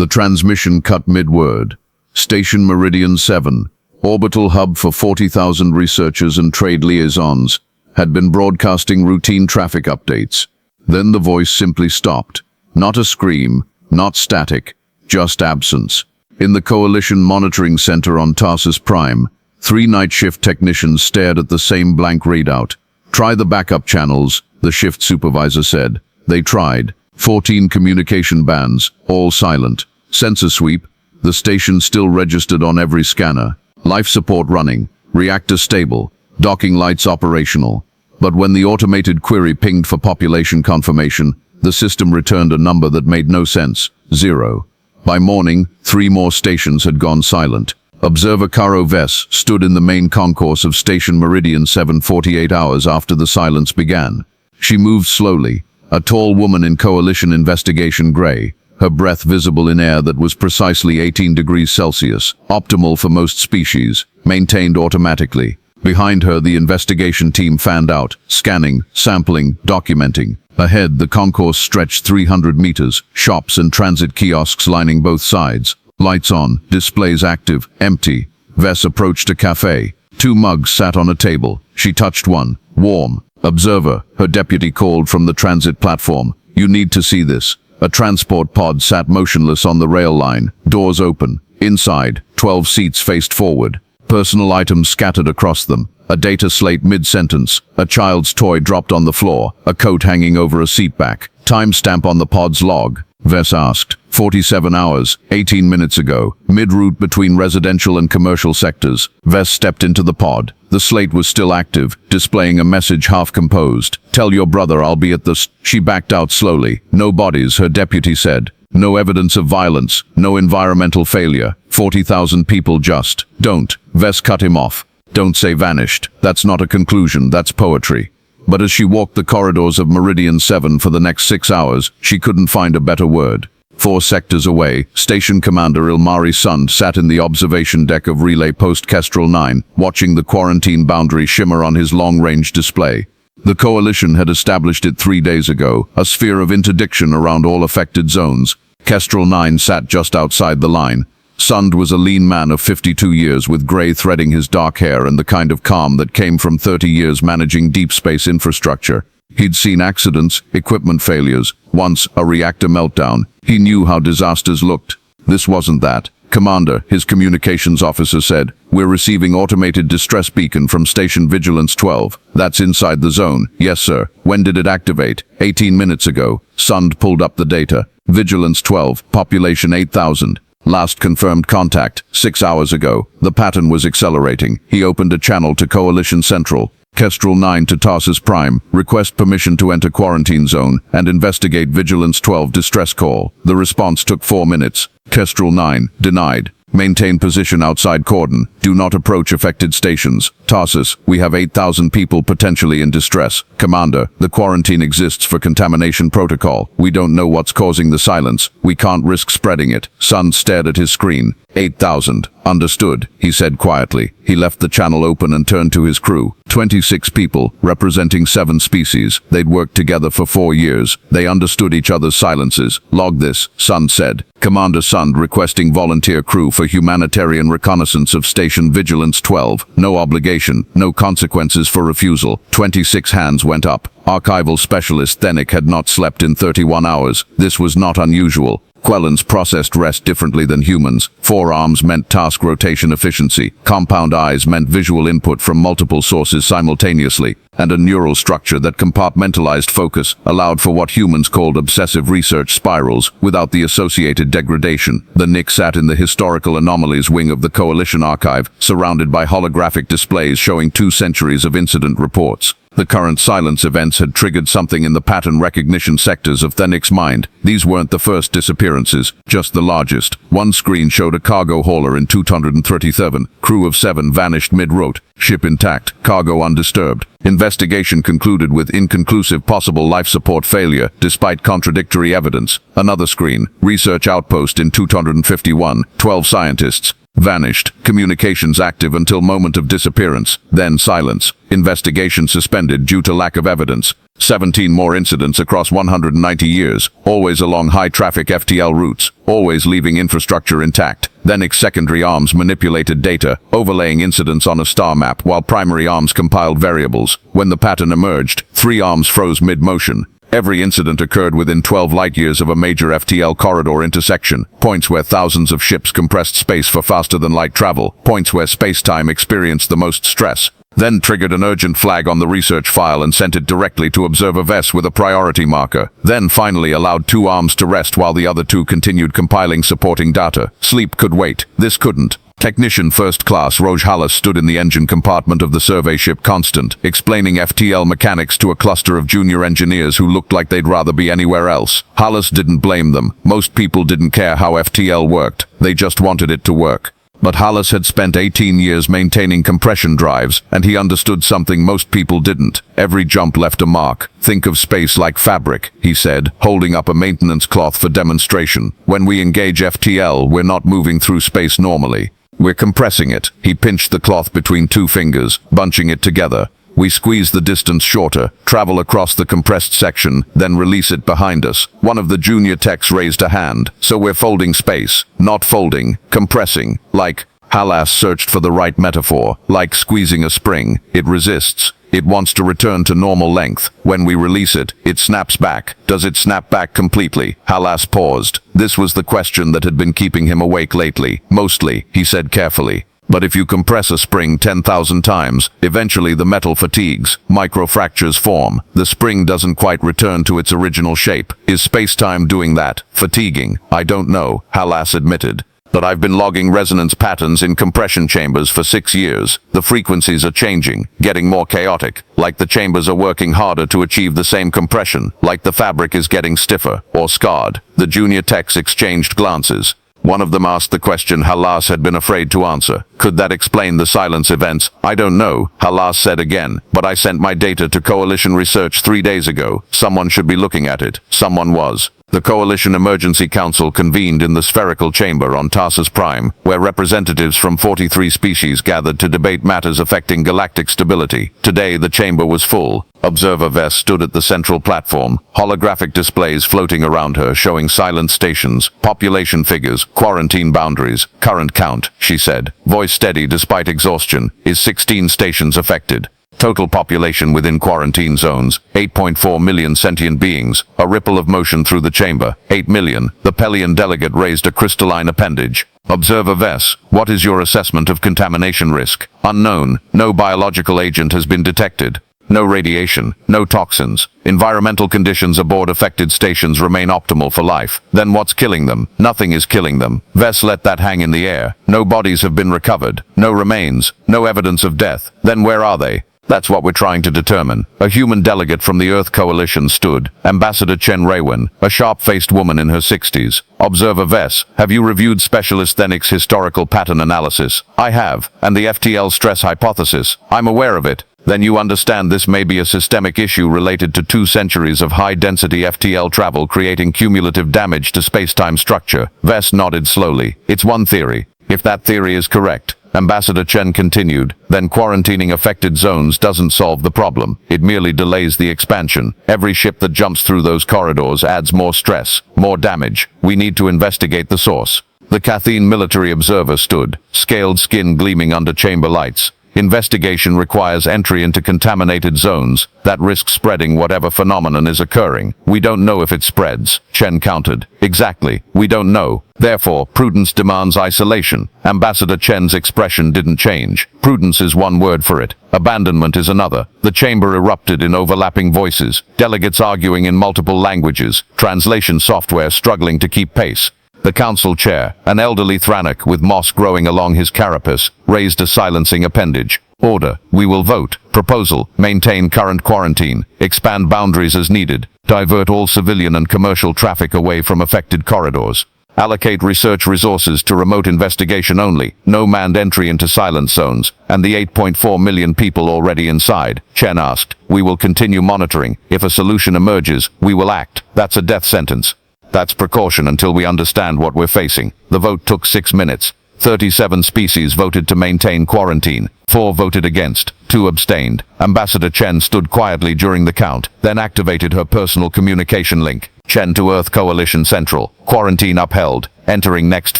The transmission cut mid-word. Station Meridian 7, orbital hub for 40,000 researchers and trade liaisons, had been broadcasting routine traffic updates. Then the voice simply stopped. Not a scream, not static, just absence. In the Coalition Monitoring Center on Tarsus Prime, 3 night shift technicians stared at the same blank readout. "Try the backup channels," the shift supervisor said. They tried. 14 communication bands, all silent. Sensor sweep. The station still registered on every scanner. Life support running. Reactor stable. Docking lights operational. But when the automated query pinged for population confirmation, the system returned a number that made no sense. 0. By morning, 3 more stations had gone silent. Observer Caro Vess stood in the main concourse of Station Meridian 7 48 hours after the silence began. She moved slowly, a tall woman in Coalition investigation gray, her breath visible in air that was precisely 18 degrees Celsius, optimal for most species, maintained automatically. Behind her, the investigation team fanned out, scanning, sampling, documenting. Ahead, the concourse stretched 300 meters, shops and transit kiosks lining both sides. Lights on, displays active, empty. Vess approached a cafe. 2 mugs sat on a table. She touched one. Warm. "Observer," her deputy called from the transit platform. "You need to see this." A transport pod sat motionless on the rail line, doors open. Inside, 12 seats faced forward. Personal items scattered across them. A data slate mid-sentence. A child's toy dropped on the floor. A coat hanging over a seat back. Timestamp on the pod's log. Vess asked. 47 hours, 18 minutes ago, mid-route between residential and commercial sectors. Vess stepped into the pod. The slate was still active, displaying a message half-composed. "Tell your brother I'll be at the..." She backed out slowly. "No bodies," her deputy said. "No evidence of violence, no environmental failure. 40,000 people just..." "Don't." Vess cut him off. "Don't say vanished. That's not a conclusion, that's poetry." But as she walked the corridors of Meridian 7 for the next 6 hours, she couldn't find a better word. 4 sectors away, Station Commander Ilmari Sund sat in the observation deck of Relay Post Kestrel 9, watching the quarantine boundary shimmer on his long-range display. The Coalition had established it 3 days ago, a sphere of interdiction around all affected zones. Kestrel 9 sat just outside the line. Sund was a lean man of 52 years with grey threading his dark hair and the kind of calm that came from 30 years managing deep space infrastructure. He'd seen accidents, equipment failures, once a reactor meltdown. He knew how disasters looked. This wasn't that. "Commander," his communications officer said, "we're receiving automated distress beacon from Station Vigilance 12. That's inside the zone." "Yes, sir." "When did it activate?" 18 minutes ago. Sund pulled up the data. "Vigilance 12, population 8,000. Last confirmed contact, 6 hours ago." The pattern was accelerating. He opened a channel to Coalition Central. "Kestrel 9 to Tarsus Prime. Request permission to enter quarantine zone and investigate Vigilance 12 distress call." The response took 4 minutes. Kestrel 9, denied. "Maintain position outside cordon. Do not approach affected stations. Tarsus, we have 8,000 people potentially in distress. Commander, the quarantine exists for contamination protocol. We don't know what's causing the silence. We can't risk spreading it." Sund stared at his screen. 8,000. "Understood," he said quietly. He left the channel open and turned to his crew. 26 people, representing 7 species. They'd worked together for 4 years. They understood each other's silences. "Log this," Sund said. "Commander Sund requesting volunteer crew for humanitarian reconnaissance of Station Vigilance 12. No obligation, no consequences for refusal." 26 hands went up. Archival specialist Thenick had not slept in 31 hours. This was not unusual. Quellans processed rest differently than humans. Forearms meant task rotation efficiency. Compound eyes meant visual input from multiple sources simultaneously. And a neural structure that compartmentalized focus allowed for what humans called obsessive research spirals, without the associated degradation. The Nick sat in the historical anomalies wing of the Coalition archive, surrounded by holographic displays showing 2 centuries of incident reports. The current silence events had triggered something in the pattern recognition sectors of Thenick's mind. These weren't the first disappearances, just the largest. One screen showed a cargo hauler in 237. Crew of 7 vanished mid-route. Ship intact, cargo undisturbed. Investigation concluded with inconclusive possible life support failure, despite contradictory evidence. Another screen, research outpost in 251. 12 scientists. Vanished. Communications active until moment of disappearance. Then silence. Investigation suspended due to lack of evidence. 17 more incidents across 190 years, always along high-traffic FTL routes, always leaving infrastructure intact. Then secondary arms manipulated data, overlaying incidents on a star map while primary arms compiled variables. When the pattern emerged, 3 arms froze mid-motion. Every incident occurred within 12 light-years of a major FTL corridor intersection, points where thousands of ships compressed space for faster-than-light travel, points where space-time experienced the most stress. Then triggered an urgent flag on the research file and sent it directly to Observer VES with a priority marker. Then finally allowed 2 arms to rest while the other 2 continued compiling supporting data. Sleep could wait. This couldn't. Technician First Class Roj Hallas stood in the engine compartment of the survey ship Constant, explaining FTL mechanics to a cluster of junior engineers who looked like they'd rather be anywhere else. Hallas didn't blame them. Most people didn't care how FTL worked. They just wanted it to work. But Hallas had spent 18 years maintaining compression drives, and he understood something most people didn't. Every jump left a mark. Think of space like fabric, he said, holding up a maintenance cloth for demonstration. When we engage FTL, we're not moving through space normally. We're compressing it. He pinched the cloth between 2 fingers, bunching it together. We squeeze the distance shorter, travel across the compressed section, then release it behind us. One of the junior techs raised a hand. So we're folding space. Not folding, compressing. Like, Hallas searched for the right metaphor. Like squeezing a spring. It resists. It wants to return to normal length. When we release it, it snaps back. Does it snap back completely? Hallas paused. This was the question that had been keeping him awake lately. Mostly, he said carefully. But if you compress a spring 10,000 times, eventually the metal fatigues, microfractures form. The spring doesn't quite return to its original shape. Is space-time doing that? Fatiguing? I don't know, Hallas admitted. But I've been logging resonance patterns in compression chambers for 6 years. The frequencies are changing, getting more chaotic, like the chambers are working harder to achieve the same compression, like the fabric is getting stiffer, or scarred. The junior techs exchanged glances. One of them asked the question Hallas had been afraid to answer. Could that explain the silence events? I don't know, Hallas said again, but I sent my data to Coalition Research 3 days ago. Someone should be looking at it. Someone was. The Coalition Emergency Council convened in the spherical chamber on Tarsus Prime, where representatives from 43 species gathered to debate matters affecting galactic stability. Today the chamber was full. Observer VES stood at the central platform, holographic displays floating around her showing silent stations, population figures, quarantine boundaries, current count, she said. Voice steady despite exhaustion. Is 16 stations affected? Total population within quarantine zones, 8.4 million sentient beings. A ripple of motion through the chamber, 8 million. The Pelian delegate raised a crystalline appendage. Observer VES, what is your assessment of contamination risk? Unknown. No biological agent has been detected. No radiation, no toxins. Environmental conditions aboard affected stations remain optimal for life. Then what's killing them? Nothing is killing them. VES let that hang in the air. No bodies have been recovered. No remains. No evidence of death. Then where are they? That's what we're trying to determine. A human delegate from the Earth Coalition stood. Ambassador Chen Raywen, a sharp-faced woman in her 60s. Observer VES, have you reviewed Specialist Thenix's historical pattern analysis? I have. And the FTL stress hypothesis. I'm aware of it. Then you understand this may be a systemic issue related to 2 centuries of high-density FTL travel creating cumulative damage to space-time structure. VES nodded slowly. It's one theory. If that theory is correct, Ambassador Chen continued, then quarantining affected zones doesn't solve the problem. It merely delays the expansion. Every ship that jumps through those corridors adds more stress, more damage. We need to investigate the source. The Cathene military observer stood, scaled skin gleaming under chamber lights. Investigation requires entry into contaminated zones that risk spreading whatever phenomenon is occurring. We don't know if it spreads, Chen countered. Exactly, we don't know. Therefore, prudence demands isolation. Ambassador Chen's expression didn't change. Prudence is one word for it. Abandonment is another. The chamber erupted in overlapping voices, delegates arguing in multiple languages, translation software struggling to keep pace. The council chair, an elderly Thranok with moss growing along his carapace, raised a silencing appendage. Order. We will vote. Proposal. Maintain current quarantine. Expand boundaries as needed. Divert all civilian and commercial traffic away from affected corridors. Allocate research resources to remote investigation only. No manned entry into silent zones. And the 8.4 million people already inside, Chen asked. We will continue monitoring. If a solution emerges, we will act. That's a death sentence. That's precaution until we understand what we're facing. The vote took 6 minutes. 37 species voted to maintain quarantine. 4 voted against. 2 abstained. Ambassador Chen stood quietly during the count, then activated her personal communication link. Chen to Earth Coalition Central. Quarantine upheld. Entering next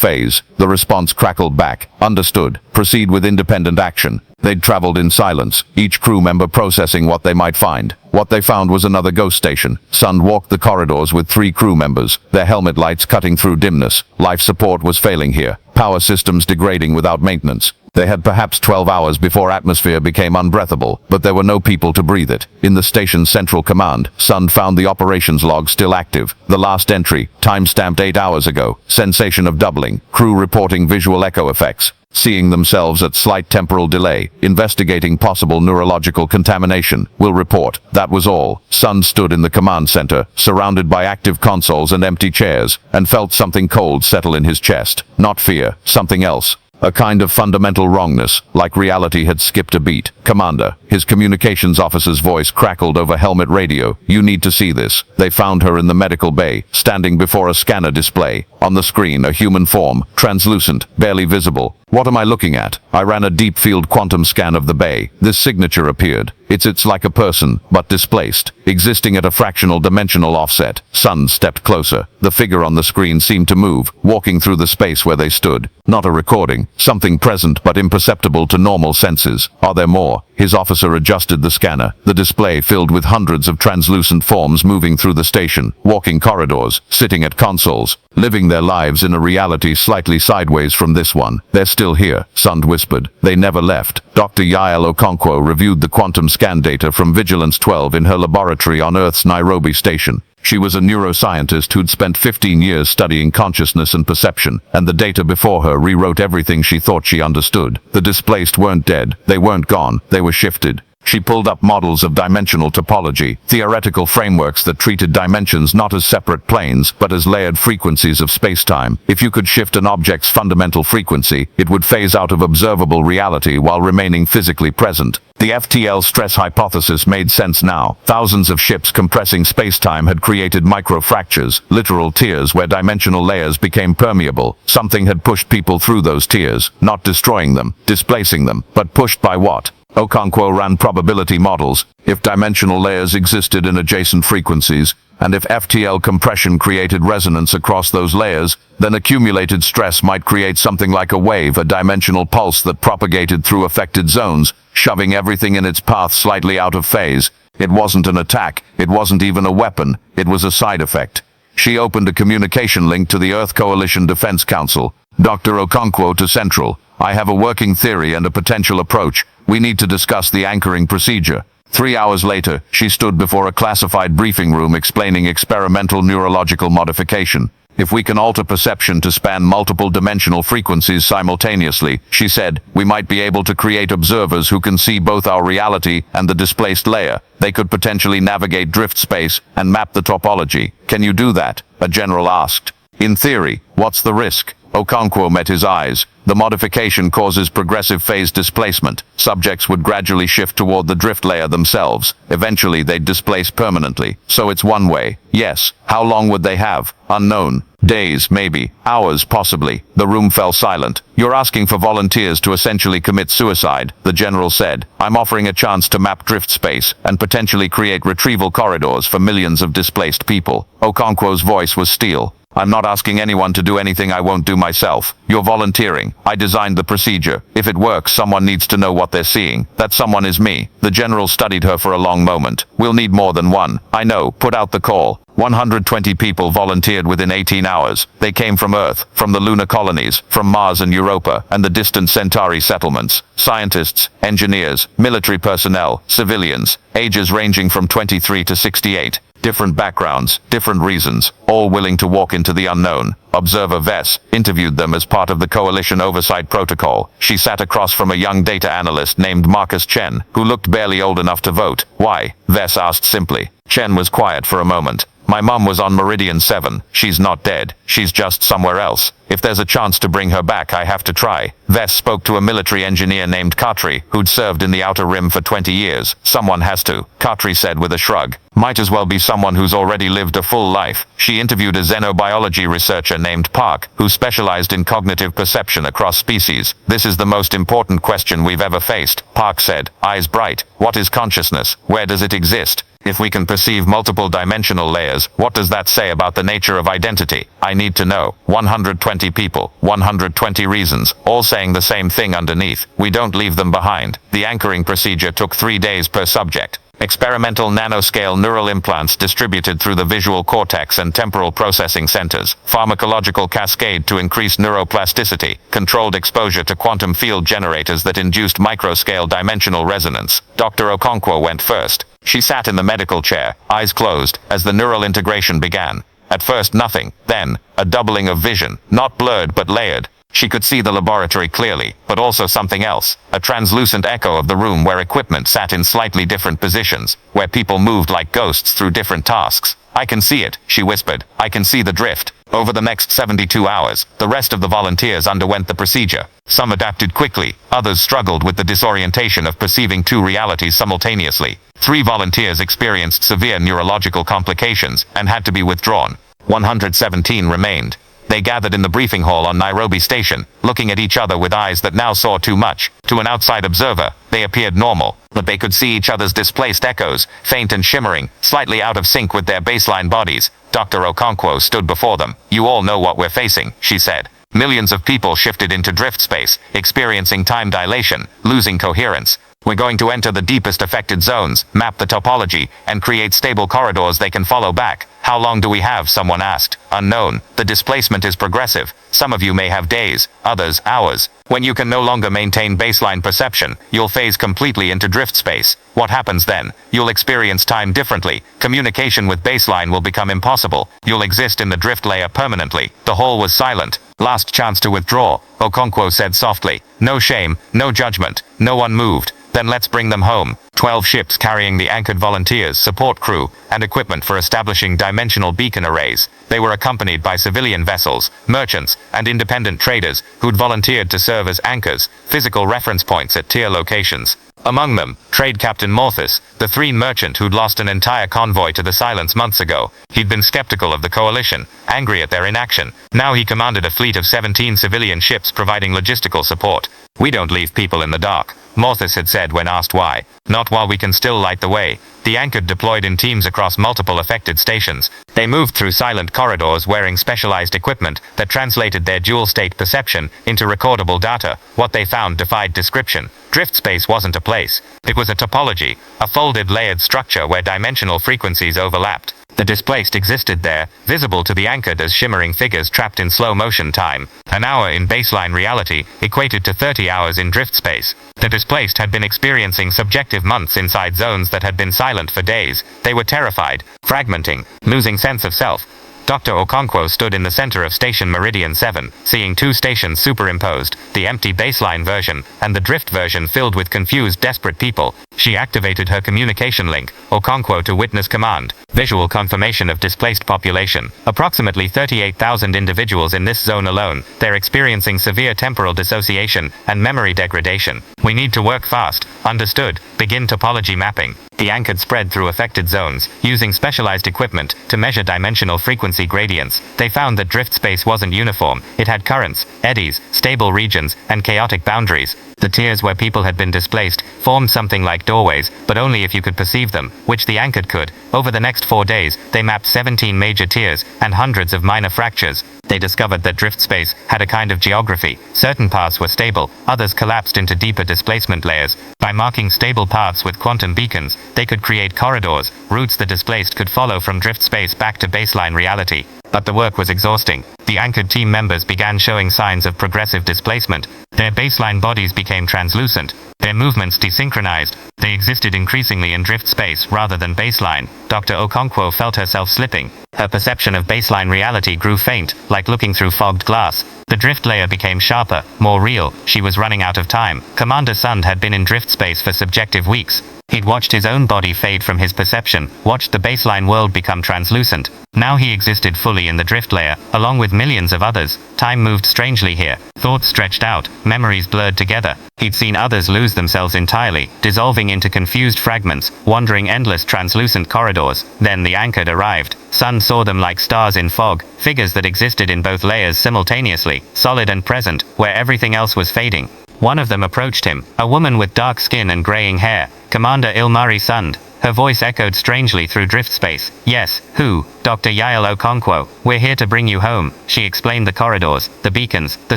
phase. The response crackled back. Understood. Proceed with independent action. They'd traveled in silence, each crew member processing what they might find. What they found was another ghost station. Sun walked the corridors with 3 crew members, their helmet lights cutting through dimness. Life support was failing here. Power systems degrading without maintenance. They had perhaps 12 hours before atmosphere became unbreathable, but there were no people to breathe it. In the station's central command, Sun found the operations log still active. The last entry, time-stamped 8 hours ago. Sensation of doubling. Crew reporting visual echo effects. Seeing themselves at slight temporal delay. Investigating possible neurological contamination. Will report. That was all. Sun stood in the command center, surrounded by active consoles and empty chairs, and felt something cold settle in his chest. Not fear, something else. A kind of fundamental wrongness, like reality had skipped a beat. Commander, his communications officer's voice crackled over helmet radio. You need to see this. They found her in the medical bay, standing before a scanner display. On the screen, a human form, translucent, barely visible. What am I looking at? I ran a deep field quantum scan of the bay. This signature appeared. It's like a person, but displaced, existing at a fractional dimensional offset. Sun stepped closer. The figure on the screen seemed to move, walking through the space where they stood. Not a recording, something present but imperceptible to normal senses. Are there more? His officer adjusted the scanner. The display filled with hundreds of translucent forms moving through the station, walking corridors, sitting at consoles, living their lives in a reality slightly sideways from this one. They're still here, Sund whispered. They never left. Dr. Yael Okonkwo reviewed the quantum scan data from Vigilance 12 in her laboratory on Earth's Nairobi station. She was a neuroscientist who'd spent 15 years studying consciousness and perception, and the data before her rewrote everything she thought she understood. The displaced weren't dead, they weren't gone, they were shifted. She pulled up models of dimensional topology, theoretical frameworks that treated dimensions not as separate planes, but as layered frequencies of space-time. If you could shift an object's fundamental frequency, it would phase out of observable reality while remaining physically present. The FTL stress hypothesis made sense now. Thousands of ships compressing space-time had created microfractures, literal tears where dimensional layers became permeable. Something had pushed people through those tears, not destroying them, displacing them, but pushed by what? Okonkwo ran probability models. If dimensional layers existed in adjacent frequencies, and if FTL compression created resonance across those layers, then accumulated stress might create something like a wave, a dimensional pulse that propagated through affected zones, shoving everything in its path slightly out of phase. It wasn't an attack, it wasn't even a weapon, it was a side effect. She opened a communication link to the Earth Coalition Defense Council. Dr. Okonkwo to Central. I have a working theory and a potential approach. We need to discuss the anchoring procedure. 3 hours later, she stood before a classified briefing room explaining experimental neurological modification. If we can alter perception to span multiple dimensional frequencies simultaneously, she said, we might be able to create observers who can see both our reality and the displaced layer. They could potentially navigate drift space and map the topology. Can you do that? A general asked. In theory, what's the risk? Okonkwo met his eyes. The modification causes progressive phase displacement. Subjects would gradually shift toward the drift layer themselves. Eventually, they'd displace permanently. So it's one way. Yes. How long would they have? Unknown. Days, maybe. Hours, possibly. The room fell silent. You're asking for volunteers to essentially commit suicide, the general said. I'm offering a chance to map drift space and potentially create retrieval corridors for millions of displaced people. Okonkwo's voice was steel. I'm not asking anyone to do anything I won't do myself. You're volunteering. I designed the procedure. If it works, someone needs to know what they're seeing. That someone is me. The general studied her for a long moment. We'll need more than one. I know. Put out the call. 120 people volunteered within 18 hours. They came from Earth, from the lunar colonies, from Mars and Europa, and the distant Centauri settlements. Scientists, engineers, military personnel, civilians, ages ranging from 23 to 68. Different backgrounds, different reasons, all willing to walk into the unknown. Observer Vess interviewed them as part of the Coalition Oversight Protocol. She sat across from a young data analyst named Marcus Chen, who looked barely old enough to vote. Why? Vess asked simply. Chen was quiet for a moment. My mom was on Meridian 7. She's not dead. She's just somewhere else. If there's a chance to bring her back, I have to try. Vess spoke to a military engineer named Katri, who'd served in the Outer Rim for 20 years. Someone has to, Katri said with a shrug. Might as well be someone who's already lived a full life. She interviewed a xenobiology researcher named Park, who specialized in cognitive perception across species. This is the most important question we've ever faced, Park said, eyes bright. What is consciousness? Where does it exist? If we can perceive multiple dimensional layers, what does that say about the nature of identity? I need to know. 120 people, 120 reasons, all saying the same thing underneath. We don't leave them behind. The anchoring procedure took 3 days per subject. Experimental nanoscale neural implants distributed through the visual cortex and temporal processing centers. Pharmacological cascade to increase neuroplasticity. Controlled exposure to quantum field generators that induced microscale dimensional resonance. Dr. Okonkwo went first. She sat in the medical chair, eyes closed, as the neural integration began. At first nothing, then, a doubling of vision, not blurred but layered. She could see the laboratory clearly, but also something else, a translucent echo of the room where equipment sat in slightly different positions, where people moved like ghosts through different tasks. I can see it, she whispered. I can see the drift. Over the next 72 hours, the rest of the volunteers underwent the procedure. Some adapted quickly, others struggled with the disorientation of perceiving 2 realities simultaneously. 3 volunteers experienced severe neurological complications and had to be withdrawn. 117 remained. They gathered in the briefing hall on Nairobi Station, looking at each other with eyes that now saw too much. To an outside observer, they appeared normal, but they could see each other's displaced echoes, faint and shimmering, slightly out of sync with their baseline bodies. Dr. Okonkwo stood before them. You all know what we're facing, she said. Millions of people shifted into drift space, experiencing time dilation, losing coherence. We're going to enter the deepest affected zones, map the topology, and create stable corridors they can follow back. How long do we have? Someone asked. Unknown. The displacement is progressive. Some of you may have days, others hours. When you can no longer maintain baseline perception, you'll phase completely into drift space. What happens then? You'll experience time differently. Communication with baseline will become impossible. You'll exist in the drift layer permanently. The hall was silent. Last chance to withdraw, Okonkwo said softly. No shame, no judgment. No one moved. Then let's bring them home. 12 ships carrying the anchored volunteers, support crew, and equipment for establishing dimensional beacon arrays. They were accompanied by civilian vessels, merchants, and independent traders who'd volunteered to serve as anchors, physical reference points at tier locations. Among them, Trade Captain Morthus, the Three merchant who'd lost an entire convoy to the Silence months ago. He'd been skeptical of the coalition, angry at their inaction. Now he commanded a fleet of 17 civilian ships providing logistical support. We don't leave people in the dark, Morthus had said when asked why. Not while we can still light the way. The anchored deployed in teams across multiple affected stations. They moved through silent corridors wearing specialized equipment that translated their dual-state perception into recordable data. What they found defied description. Drift space wasn't a place. It was a topology, a folded layered structure where dimensional frequencies overlapped. The displaced existed there, visible to the anchored as shimmering figures trapped in slow-motion time. An hour in baseline reality equated to 30 hours in drift space. The displaced had been experiencing subjective months inside zones that had been silent for days. They were terrified, fragmenting, losing sense of self. Dr. Okonkwo stood in the center of Station Meridian 7, seeing 2 stations superimposed, the empty baseline version, and the drift version filled with confused, desperate people. She activated her communication link, Okonkwo to witness command. Visual confirmation of displaced population. Approximately 38,000 individuals in this zone alone. They're experiencing severe temporal dissociation and memory degradation. We need to work fast. Understood. Begin topology mapping. The anchored spread through affected zones, using specialized equipment to measure dimensional frequency gradients. They found that drift space wasn't uniform. It had currents, eddies, stable regions, and chaotic boundaries. The tiers where people had been displaced formed something like doorways, but only if you could perceive them, which the anchored could. Over the next 4 days, they mapped 17 major tiers and hundreds of minor fractures. They discovered that drift space had a kind of geography. Certain paths were stable, others collapsed into deeper displacement layers. By marking stable paths with quantum beacons, they could create corridors, routes the displaced could follow from drift space back to baseline reality. But the work was exhausting. The anchored team members began showing signs of progressive displacement. Their baseline bodies became translucent. Their movements desynchronized. They existed increasingly in drift space rather than baseline. Dr. Okonkwo felt herself slipping. Her perception of baseline reality grew faint, like looking through fogged glass. The drift layer became sharper, more real. She was running out of time. Commander Sund had been in drift space for subjective weeks. He'd watched his own body fade from his perception, watched the baseline world become translucent. Now he existed fully in the drift layer, along with millions of others. Time moved strangely here. Thoughts stretched out, memories blurred together. He'd seen others lose themselves entirely, dissolving into confused fragments, wandering endless translucent corridors. Then the Anchored arrived. Sun saw them like stars in fog, figures that existed in both layers simultaneously, solid and present, where everything else was fading. One of them approached him, a woman with dark skin and graying hair, Commander Ilmari Sund. Her voice echoed strangely through drift space. Yes, who? Dr. Yael Okonkwo. We're here to bring you home. She explained the corridors, the beacons, the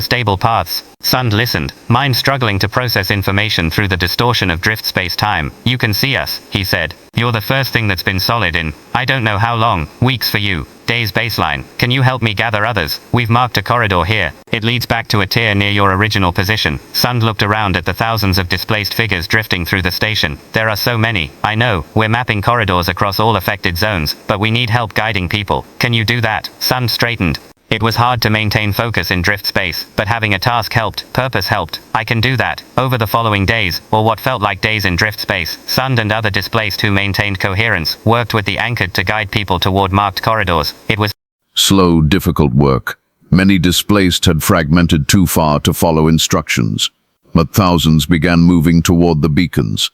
stable paths. Sund listened, mind struggling to process information through the distortion of drift space-time. You can see us, he said. You're the first thing that's been solid in, I don't know how long, weeks for you. Days baseline. Can you help me gather others? We've marked a corridor here. It leads back to a tier near your original position. Sund looked around at the thousands of displaced figures drifting through the station. There are so many. I know, we're mapping corridors across all affected zones, but we need help guiding people. Can you do that? Sund straightened. It was hard to maintain focus in drift space, but having a task helped, purpose helped. I can do that. Over the following days, or what felt like days in drift space, Sund and other displaced who maintained coherence, worked with the Anchored to guide people toward marked corridors. It was slow, difficult work. Many displaced had fragmented too far to follow instructions, but thousands began moving toward the beacons.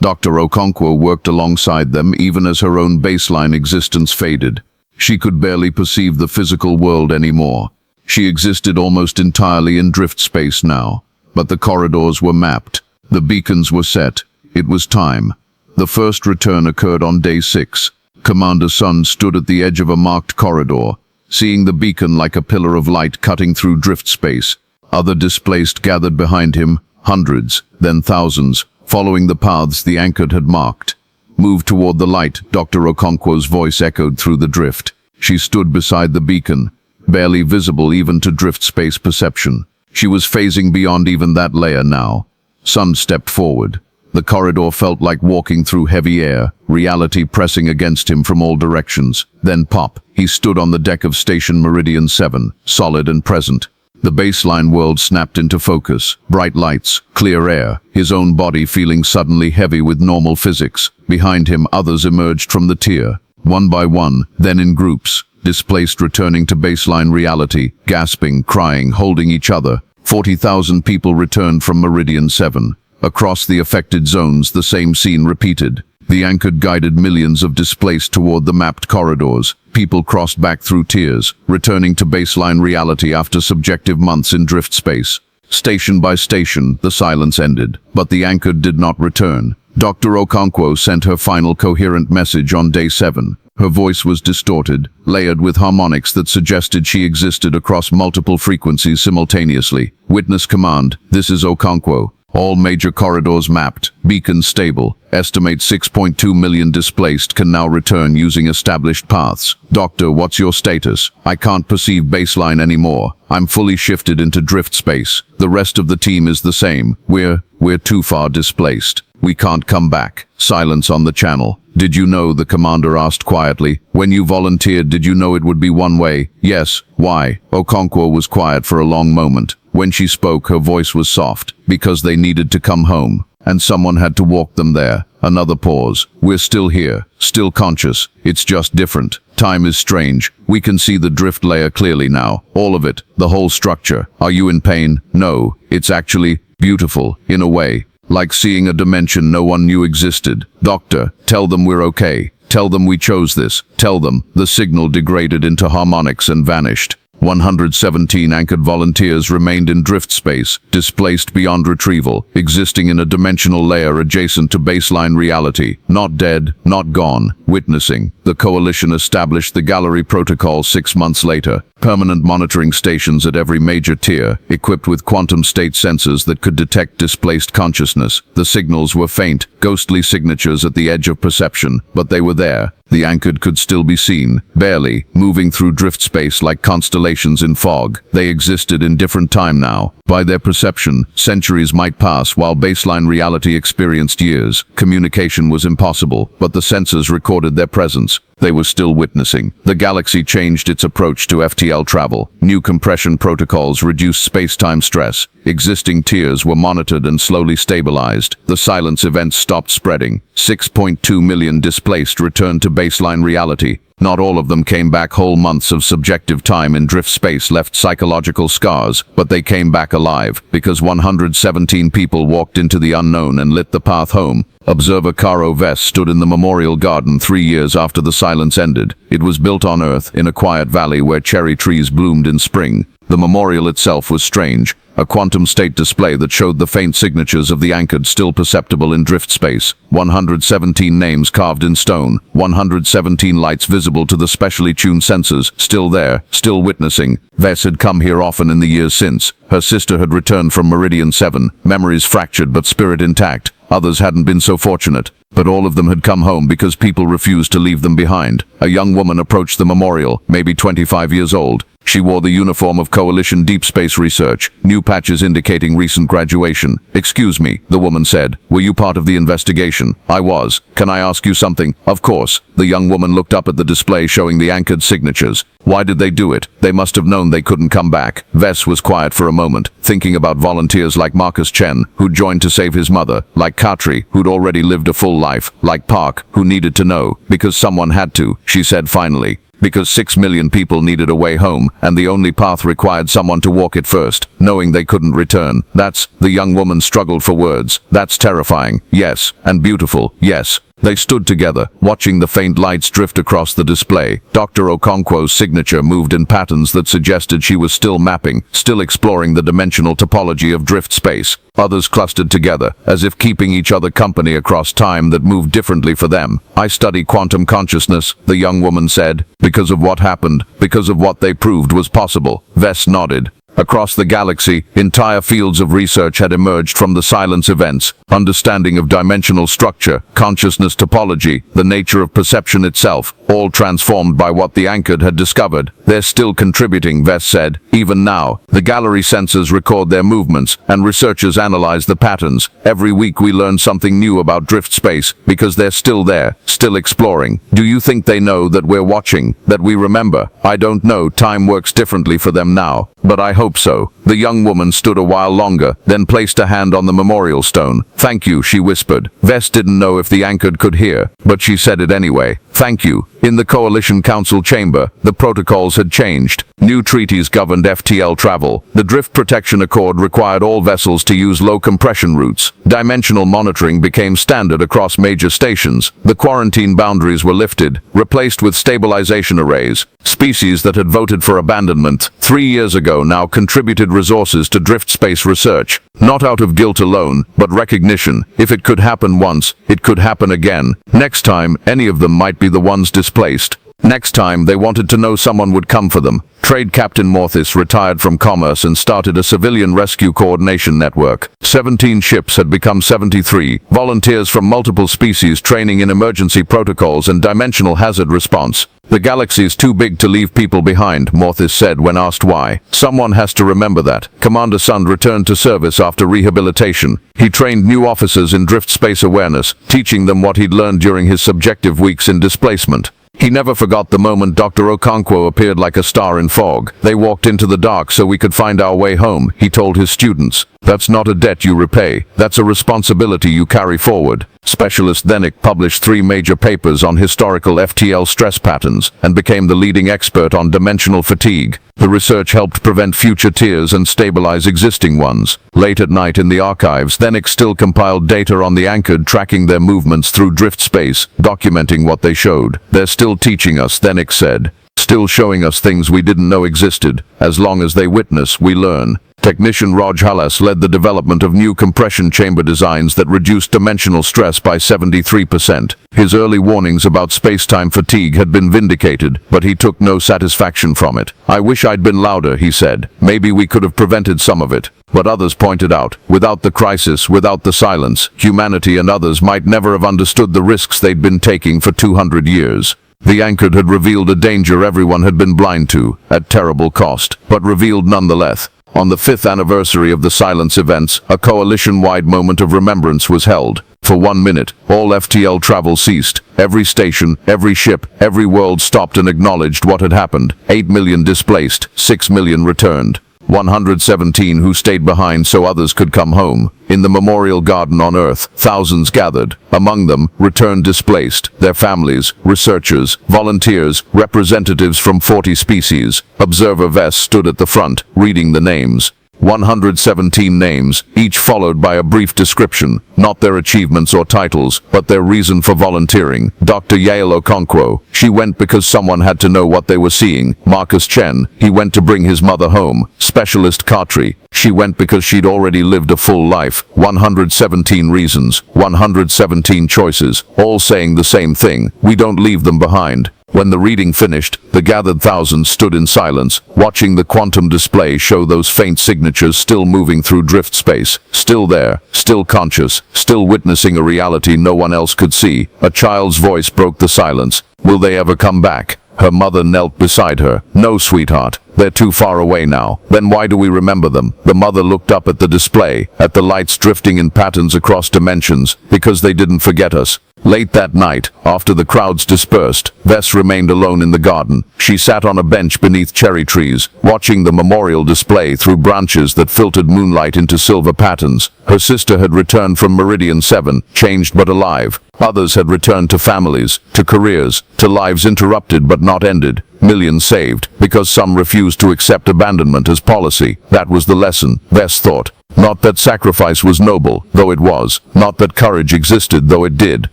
Dr. Okonkwo worked alongside them even as her own baseline existence faded. She could barely perceive the physical world anymore. She existed almost entirely in drift space now, but the corridors were mapped. The beacons were set. It was time. The first return occurred on day 6. Commander Sun stood at the edge of a marked corridor, seeing the beacon like a pillar of light cutting through drift space. Other displaced gathered behind him, hundreds, then thousands, following the paths the Anchored had marked. Move toward the light, Dr. Okonkwo's voice echoed through the drift. She stood beside the beacon, barely visible even to drift space perception. She was phasing beyond even that layer now. Sun stepped forward. The corridor felt like walking through heavy air, reality pressing against him from all directions. Then pop, he stood on the deck of Station Meridian 7, solid and present. The baseline world snapped into focus. Bright lights, clear air, his own body feeling suddenly heavy with normal physics. Behind him, others emerged from the tier, one by one, then in groups, displaced returning to baseline reality, gasping, crying, holding each other. 40,000 people returned from Meridian 7. Across the affected zones, the same scene repeated. The Anchored guided millions of displaced toward the mapped corridors. People crossed back through tiers, returning to baseline reality after subjective months in drift space. Station by station, the silence ended, but the Anchored did not return. Dr. Okonkwo sent her final coherent message on day 7. Her voice was distorted, layered with harmonics that suggested she existed across multiple frequencies simultaneously. Witness command, this is Okonkwo. All major corridors mapped, beacons stable. Estimate 6.2 million displaced can now return using established paths. Doctor, what's your status? I can't perceive baseline anymore. I'm fully shifted into drift space. The rest of the team is the same. We're too far displaced. We can't come back. Silence on the channel. Did you know? The commander asked quietly. When you volunteered, did you know it would be one way? Yes. Why? Okonkwo was quiet for a long moment. When she spoke, her voice was soft. Because they needed to come home. And someone had to walk them there. Another pause. We're still here. Still conscious. It's just different. Time is strange. We can see the drift layer clearly now. All of it. The whole structure. Are you in pain? No. It's actually beautiful, in a way. Like seeing a dimension no one knew existed. Doctor, tell them we're okay. Tell them we chose this. Tell them. The signal degraded into harmonics and vanished. 117 Anchored volunteers remained in drift space, displaced beyond retrieval, existing in a dimensional layer adjacent to baseline reality. Not dead, not gone. Witnessing. The coalition established the Gallery Protocol 6 months later. Permanent monitoring stations at every major tier, equipped with quantum state sensors that could detect displaced consciousness. The signals were faint, ghostly signatures at the edge of perception, but they were there. The Anchored could still be seen, barely, moving through drift space like constellations constellations in fog. They existed in different time now. By their perception, centuries might pass while baseline reality experienced years. Communication was impossible, but the sensors recorded their presence. They were still witnessing. The galaxy changed its approach to FTL travel. New compression protocols reduced space-time stress. Existing tiers were monitored and slowly stabilized. The silence events stopped spreading. 6.2 million displaced returned to baseline reality. Not all of them came back. Whole months of subjective time in drift space left psychological scars, but they came back alive, because 117 people walked into the unknown and lit the path home. Observer Caro Vess stood in the memorial garden 3 years after the silence ended. It was built on Earth, in a quiet valley where cherry trees bloomed in spring. The memorial itself was strange, a quantum state display that showed the faint signatures of the anchored still perceptible in drift space. 117 names carved in stone, 117 lights visible to the specially tuned sensors, still there, still witnessing. Vess had come here often in the years since. Her sister had returned from Meridian 7, memories fractured but spirit intact. Others hadn't been so fortunate, but all of them had come home because people refused to leave them behind. A young woman approached the memorial, maybe 25 years old. She wore the uniform of Coalition Deep Space Research, new patches indicating recent graduation. "Excuse me," the woman said. "Were you part of the investigation?" "I was. Can I ask you something?" "Of course." The young woman looked up at the display showing the anchored signatures. "Why did they do it? They must have known they couldn't come back." Vess was quiet for a moment, thinking about volunteers like Marcus Chen, who'd joined to save his mother, like Katri, who'd already lived a full life, like Park, who needed to know, because someone had to, she said finally. Because 6 million people needed a way home, and the only path required someone to walk it first, knowing they couldn't return. The young woman struggled for words. "That's terrifying, yes, and beautiful, yes." They stood together, watching the faint lights drift across the display. Dr. Okonkwo's signature moved in patterns that suggested she was still mapping, still exploring the dimensional topology of drift space. Others clustered together, as if keeping each other company across time that moved differently for them. "I study quantum consciousness," the young woman said. "Because of what happened, because of what they proved was possible." Vess nodded. Across the galaxy, entire fields of research had emerged from the silence events. Understanding of dimensional structure, consciousness topology, the nature of perception itself, all transformed by what the anchored had discovered. "They're still contributing," Vess said. "Even now, the gallery sensors record their movements, and researchers analyze the patterns. Every week we learn something new about drift space, because they're still there, still exploring." "Do you think they know that we're watching, that we remember?" "I don't know. Time works differently for them now, but I hope so." The young woman stood a while longer, then placed a hand on the memorial stone. "Thank you," she whispered. Vess didn't know if the anchored could hear, but she said it anyway. "Thank you." In the Coalition Council chamber, the protocols had changed. New treaties governed FTL travel. The Drift Protection Accord required all vessels to use low compression routes. Dimensional monitoring became standard across major stations. The quarantine boundaries were lifted, replaced with stabilization arrays. Species that had voted for abandonment 3 years ago now contributed resources to drift space research. Not out of guilt alone, but recognition. If it could happen once, it could happen again. Next time, any of them might be the ones displaced. Next time, they wanted to know someone would come for them. Trade Captain Morthis retired from commerce and started a civilian rescue coordination network. 17 ships had become 73, volunteers from multiple species training in emergency protocols and dimensional hazard response. "The galaxy's too big to leave people behind," Morthis said when asked why. "Someone has to remember that." Commander Sund returned to service after rehabilitation. He trained new officers in drift space awareness, teaching them what he'd learned during his subjective weeks in displacement. He never forgot the moment Dr. Okonkwo appeared like a star in fog. "They walked into the dark so we could find our way home," he told his students. "That's not a debt you repay. That's a responsibility you carry forward." Specialist Denik published 3 major papers on historical FTL stress patterns and became the leading expert on dimensional fatigue. The research helped prevent future tiers and stabilize existing ones. Late at night in the archives, Denik still compiled data on the anchored, tracking their movements through drift space, documenting what they showed. "They're still teaching us," Denik said. "Still showing us things we didn't know existed. As long as they witness, we learn." Technician Raj Halas led the development of new compression chamber designs that reduced dimensional stress by 73%. His early warnings about space-time fatigue had been vindicated, but he took no satisfaction from it. "I wish I'd been louder," he said. "Maybe we could have prevented some of it." But others pointed out, without the crisis, without the silence, humanity and others might never have understood the risks they'd been taking for 200 years. The anchored had revealed a danger everyone had been blind to, at terrible cost, but revealed nonetheless. On the 5th anniversary of the Silence events, a coalition-wide moment of remembrance was held. For 1 minute, all FTL travel ceased. Every station, every ship, every world stopped and acknowledged what had happened. 8 million displaced, 6 million returned. 117 who stayed behind so others could come home. In the memorial garden on Earth, thousands gathered. Among them, returned displaced, their families, researchers, volunteers, representatives from 40 species. Observer Vess stood at the front, reading the names. 117 names, each followed by a brief description, not their achievements or titles, but their reason for volunteering. Dr. Yale Okonkwo, she went because someone had to know what they were seeing. Marcus Chen, he went to bring his mother home. Specialist Katri, she went because she'd already lived a full life. 117 reasons, 117 choices, all saying the same thing: we don't leave them behind. When the reading finished, the gathered thousands stood in silence, watching the quantum display show those faint signatures still moving through drift space, still there, still conscious, still witnessing a reality no one else could see. A child's voice broke the silence. Will they ever come back? Her mother knelt beside her. No, sweetheart. They're too far away now. Then why do we remember them? The mother looked up at the display, at the lights drifting in patterns across dimensions, because they didn't forget us. Late that night, after the crowds dispersed, Vess remained alone in the garden. She sat on a bench beneath cherry trees, watching the memorial display through branches that filtered moonlight into silver patterns. Her sister had returned from Meridian 7, changed but alive. Others had returned to families, to careers, to lives interrupted but not ended. Millions saved, because some refused to accept abandonment as policy. That was the lesson, Vess thought. Not that sacrifice was noble, though it was. Not that courage existed, though it did.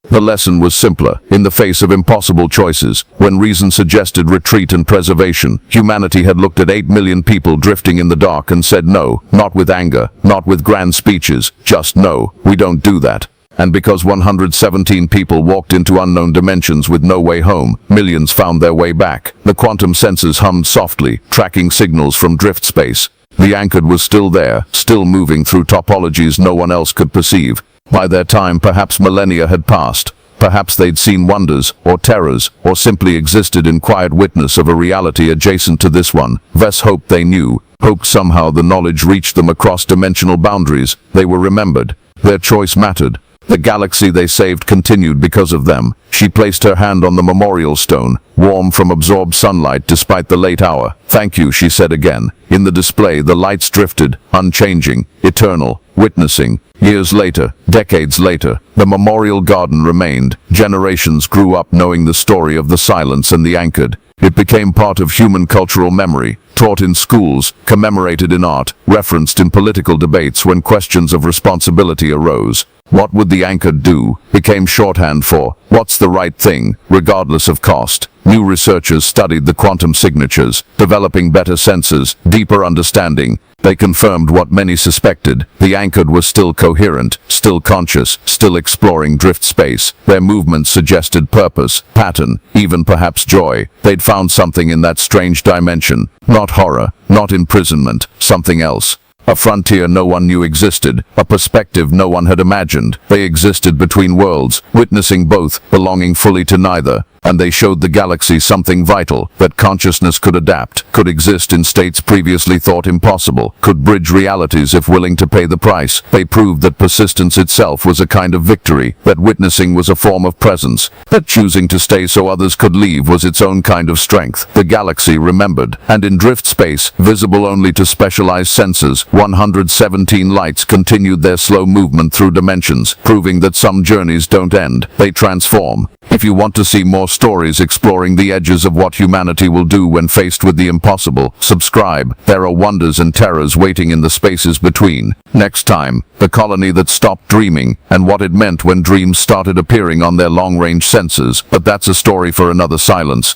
The lesson was simpler. In the face of impossible choices, when reason suggested retreat and preservation, humanity had looked at 8 million people drifting in the dark and said no, not with anger, not with grand speeches, just no, we don't do that. And because 117 people walked into unknown dimensions with no way home, millions found their way back. The quantum sensors hummed softly, tracking signals from drift space. The anchored was still there, still moving through topologies no one else could perceive. By their time, perhaps millennia had passed. Perhaps they'd seen wonders, or terrors, or simply existed in quiet witness of a reality adjacent to this one. Vess hoped they knew, hoped somehow the knowledge reached them across dimensional boundaries. They were remembered. Their choice mattered. The galaxy they saved continued because of them. She placed her hand on the memorial stone, warm from absorbed sunlight despite the late hour. Thank you, she said again. In the display, the lights drifted, unchanging, eternal, witnessing. Years later, decades later, the memorial garden remained. Generations grew up knowing the story of the silence and the anchored. It became part of human cultural memory, taught in schools, commemorated in art, referenced in political debates when questions of responsibility arose. What would the anchored do became shorthand for what's the right thing, regardless of cost. New researchers studied the quantum signatures, developing better sensors, deeper understanding. They confirmed what many suspected. The anchored was still coherent, still conscious, still exploring drift space. Their movements suggested purpose, pattern, even perhaps joy. They'd found something in that strange dimension. Not horror, not imprisonment, something else. A frontier no one knew existed, a perspective no one had imagined. They existed between worlds, witnessing both, belonging fully to neither. And they showed the galaxy something vital, that consciousness could adapt, could exist in states previously thought impossible, could bridge realities if willing to pay the price. They proved that persistence itself was a kind of victory, that witnessing was a form of presence, that choosing to stay so others could leave was its own kind of strength. The galaxy remembered, and in drift space, visible only to specialized sensors, 117 lights continued their slow movement through dimensions, proving that some journeys don't end, they transform. If you want to see more stories exploring the edges of what humanity will do when faced with the impossible, subscribe. There are wonders and terrors waiting in the spaces between. Next time, the colony that stopped dreaming, and what it meant when dreams started appearing on their long-range sensors. But that's a story for another silence.